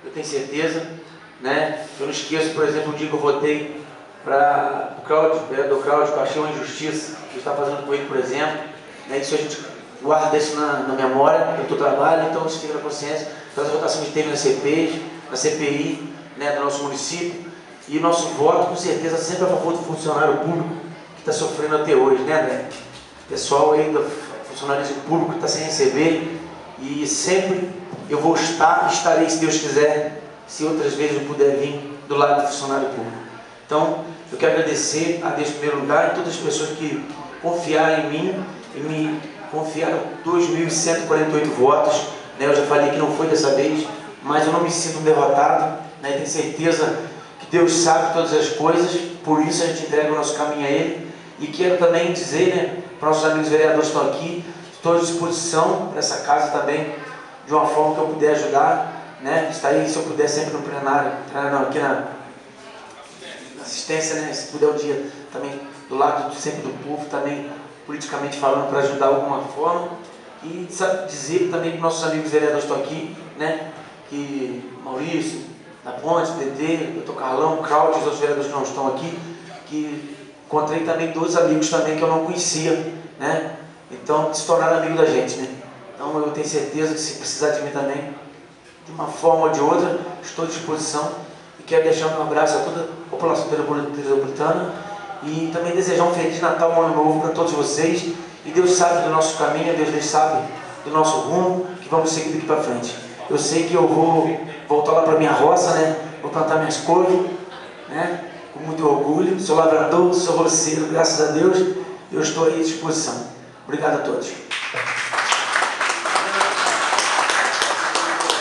eu tenho certeza, né? Eu não esqueço, por exemplo, um dia que eu votei para o Cláudio, o vereador Cláudio, que eu achei uma injustiça que está fazendo com ele, por exemplo, né? Isso a gente guarda isso na memória, do teu trabalho, então isso fica na consciência. Então, a votação que teve na CPI, na CPI, né, do nosso município, e o nosso voto, com certeza, sempre a favor do funcionário público que está sofrendo até hoje, né, André? Pessoal aí do funcionalismo público que está sem receber, e sempre eu vou estarei, se Deus quiser, se outras vezes eu puder vir do lado do funcionário público. Então, eu quero agradecer a Deus em primeiro lugar e todas as pessoas que confiaram em mim e me confiaram 2.148 votos, né? Eu já falei que não foi dessa vez, mas eu não me sinto derrotado, né? Tenho certeza que Deus sabe todas as coisas, por isso a gente entrega o nosso caminho a Ele. E quero também dizer, né, para os nossos amigos vereadores que estão aqui, estou à disposição para essa casa também, de uma forma que eu puder ajudar, né? Estarei, se eu puder, sempre no plenário, aqui na assistência, né? Se puder um dia também do lado sempre do povo, também politicamente falando, para ajudar de alguma forma. E dizer também para os nossos amigos vereadores que estão aqui, né, que Maurício, da Ponte, Dedê, doutor Carlão, Cláudio, os outros vereadores que não estão aqui, que encontrei também dois amigos também que eu não conhecia, né? Então, se tornaram amigos da gente, né? Então, eu tenho certeza que se precisar de mim também, de uma forma ou de outra, estou à disposição. E quero deixar um abraço a toda a população metropolitana e também desejar um Feliz Natal, um Ano Novo para todos vocês. E Deus sabe do nosso caminho, Deus sabe do nosso rumo, que vamos seguir daqui para frente. Eu sei que eu vou voltar lá para minha roça, né? Vou plantar minhas couves, né? Com muito orgulho. Sou lavrador, sou roceiro, graças a Deus. Eu estou aí à disposição. Obrigado a todos.